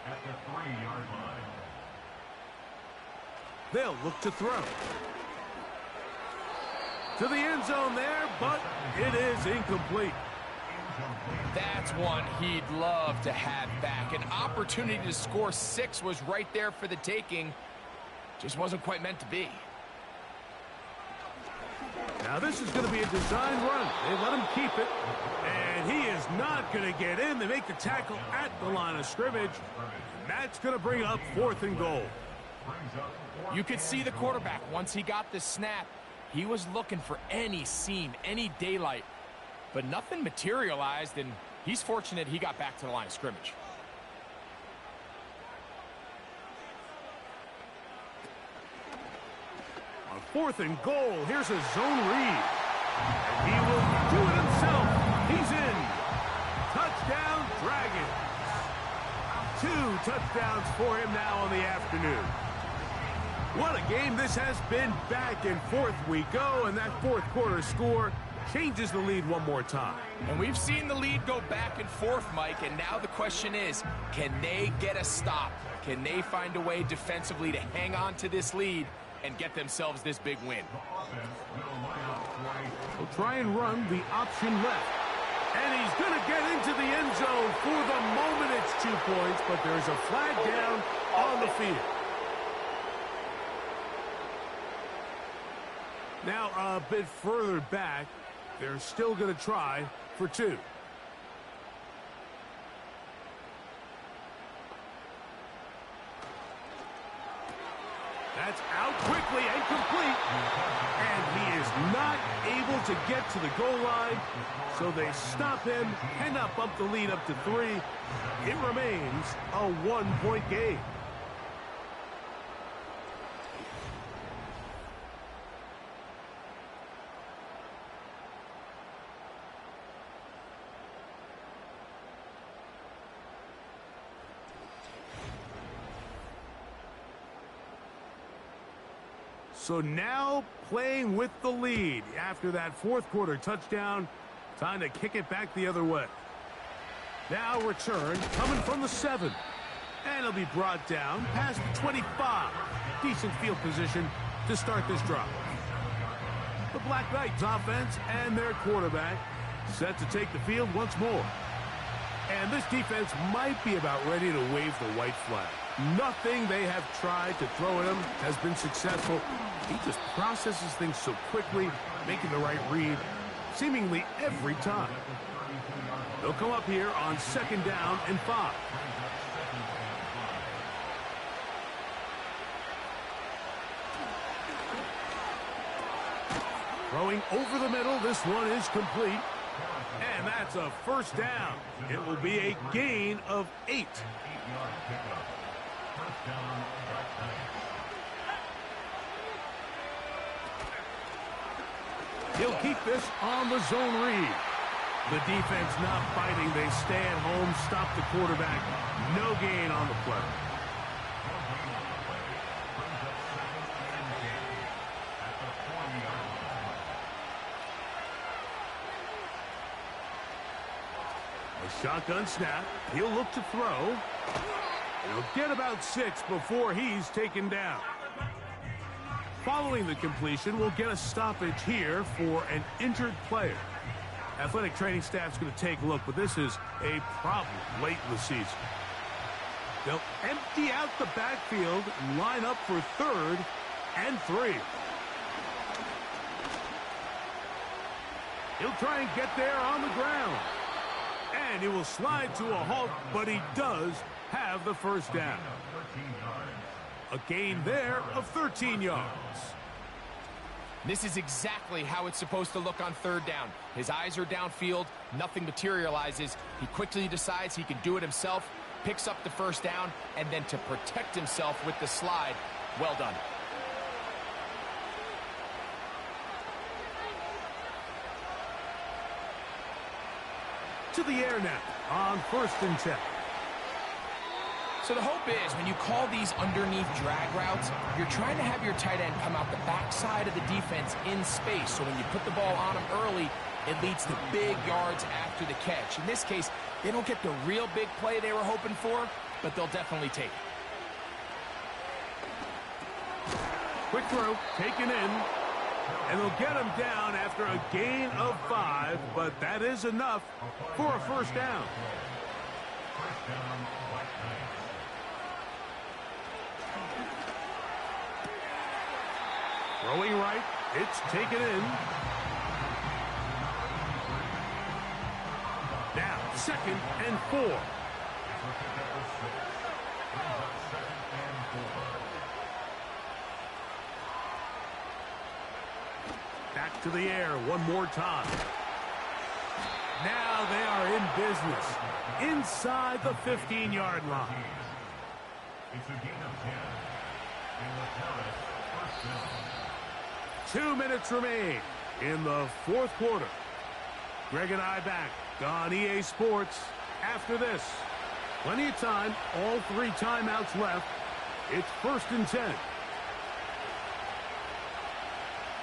at the 3-yard line. They'll look to throw. To the end zone there, but it is incomplete. That's one he'd love to have back. An opportunity to score 6 was right there for the taking. Just wasn't quite meant to be. Now this is going to be a design run. They let him keep it. And he is not going to get in. They make the tackle at the line of scrimmage. That's going to bring up 4th and goal. You could see the quarterback, once he got the snap, he was looking for any seam, any daylight. But nothing materialized, and he's fortunate he got back to the line of scrimmage. On 4th and goal, here's a zone read. And he will do it himself. He's in. Touchdown, Dragons. 2 touchdowns for him now on the afternoon. What a game this has been. Back and forth we go, and that 4th quarter score changes the lead one more time. And we've seen the lead go back and forth, Mike, and now the question is, can they get a stop? Can they find a way defensively to hang on to this lead and get themselves this big win? We'll try and run the option left. And he's going to get into the end zone. For the moment, it's 2 points, but there's a flag down on the field. Now, a bit further back, they're still going to try for 2. That's out quickly and complete. And he is not able to get to the goal line, so they stop him and not bump the lead up to 3. It remains a 1-point game. So now playing with the lead after that fourth quarter touchdown. Time to kick it back the other way. Now return coming from the 7. And it'll be brought down past the 25. Decent field position to start this drive. The Black Knights offense and their quarterback set to take the field once more. And this defense might be about ready to wave the white flag. Nothing they have tried to throw at him has been successful. He just processes things so quickly, making the right read seemingly every time. They'll come up here on 2nd down and 5. Throwing over the middle, this one is complete. And that's a first down. It will be a gain of 8. He'll keep this on the zone read. The defense not fighting. They stay at home, stop the quarterback. No gain on the play. A shotgun snap. He'll look to throw. He'll get about 6 before he's taken down. Following the completion, we'll get a stoppage here for an injured player. Athletic training staff's going to take a look, but this is a problem late in the season. They'll empty out the backfield and line up for 3rd and 3. He'll try and get there on the ground. And he will slide to a halt, but he does have the first down. A gain there of 13 yards. This is exactly how it's supposed to look on 3rd down. His eyes are downfield, nothing materializes. He quickly decides he can do it himself, picks up the first down, and then to protect himself with the slide, well done. To the air now on 1st and 10. So the hope is when you call these underneath drag routes, you're trying to have your tight end come out the backside of the defense in space. So when you put the ball on him early, it leads to big yards after the catch. In this case, they don't get the real big play they were hoping for, but they'll definitely take it. Quick throw, taken in. And they'll get him down after a gain of 5, but that is enough for a first down. Throwing right, it's taken in. Now, 2nd and 4. Back to the air one more time. Now they are in business inside the 15-yard line. It's a gain of 10. And the Pirates first down. 2 minutes remain in the 4th quarter. Greg and I back on EA Sports after this. Plenty of time, all 3 timeouts left. It's 1st and 10.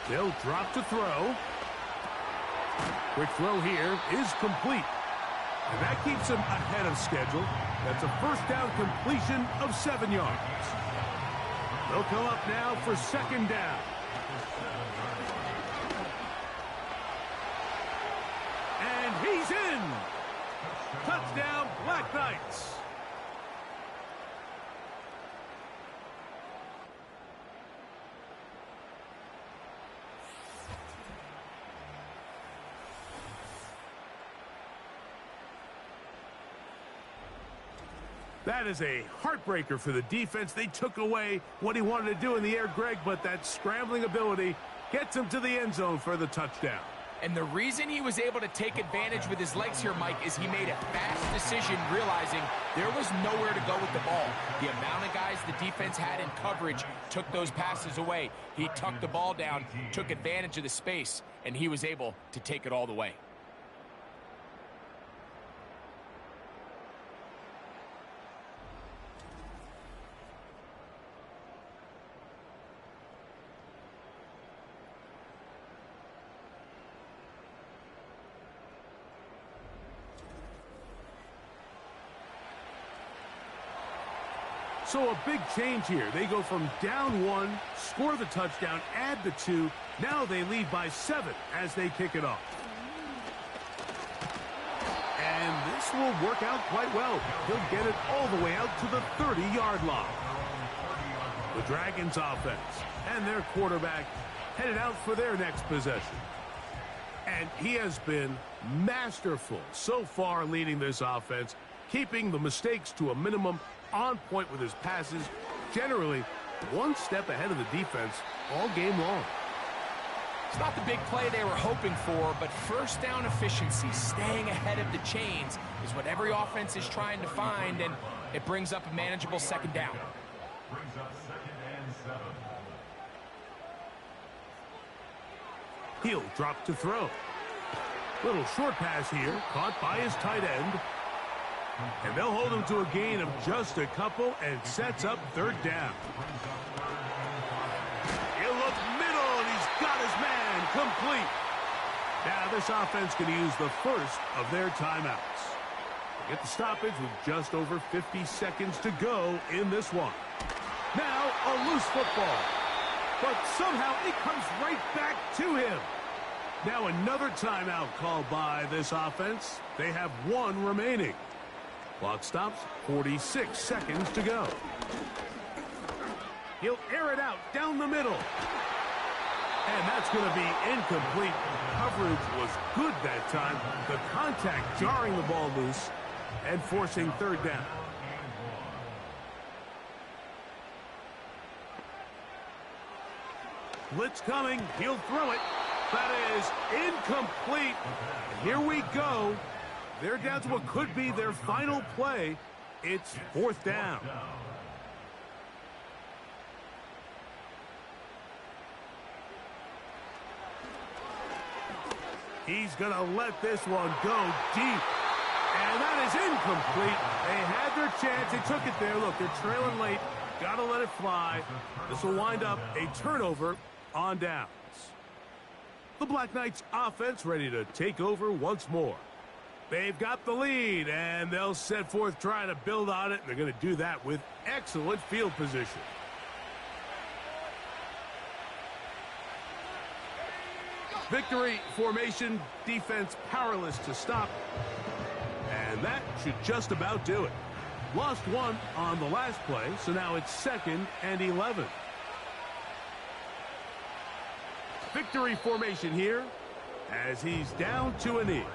They'll drop to throw. Quick throw here is complete. And that keeps him ahead of schedule. That's a first down completion of 7 yards. They'll come up now for 2nd down. And he's in. Touchdown, Black Knights. That is a heartbreaker for the defense. They took away what he wanted to do in the air, Greg, but that scrambling ability gets him to the end zone for the touchdown. And the reason he was able to take advantage with his legs here, Mike, is he made a fast decision realizing there was nowhere to go with the ball. The amount of guys the defense had in coverage took those passes away. He tucked the ball down, took advantage of the space, and he was able to take it all the way. So a big change here. They go from down 1, score the touchdown, add the 2. Now they lead by 7 as they kick it off. And this will work out quite well. He'll get it all the way out to the 30-yard line. The Dragons offense and their quarterback headed out for their next possession. And he has been masterful so far leading this offense, keeping the mistakes to a minimum, on point with his passes, generally one step ahead of the defense all game long. It's not the big play they were hoping for, but first down efficiency, staying ahead of the chains, is what every offense is trying to find, and it brings up a manageable second down. Brings up 2nd and 7. He'll drop to throw. Little short pass here, caught by his tight end. And they'll hold him to a gain of just a couple and sets up 3rd down. He'll look middle, and he's got his man complete. Now this offense going to use the first of their timeouts. They get the stoppage with just over 50 seconds to go in this one. Now a loose football. But somehow it comes right back to him. Now another timeout called by this offense. They have 1 remaining. Clock stops, 46 seconds to go. He'll air it out down the middle. And that's going to be incomplete. Coverage was good that time. The contact jarring the ball loose and forcing 3rd down. Blitz coming. He'll throw it. That is incomplete. Here we go. They're down to what could be their final play. It's 4th down. He's going to let this one go deep. And that is incomplete. They had their chance. They took it there. Look, they're trailing late. Got to let it fly. This will wind up a turnover on downs. The Black Knights offense ready to take over once more. They've got the lead, and they'll set forth trying to build on it. They're going to do that with excellent field position. Victory formation, defense powerless to stop. And that should just about do it. Lost 1 on the last play, so now it's 2nd and 11. Victory formation here as he's down to a knee.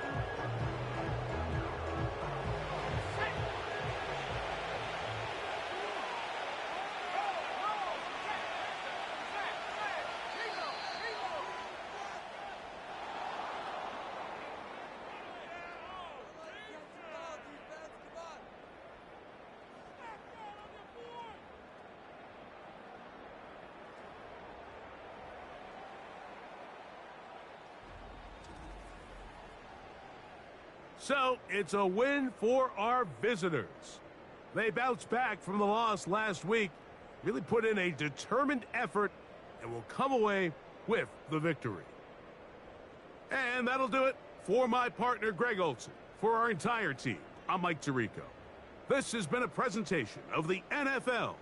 So, it's a win for our visitors. They bounced back from the loss last week, really put in a determined effort, and will come away with the victory. And that'll do it for my partner, Greg Olson. For our entire team, I'm Mike Tirico. This has been a presentation of the NFL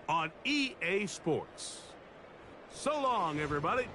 on EA Sports. So long, everybody.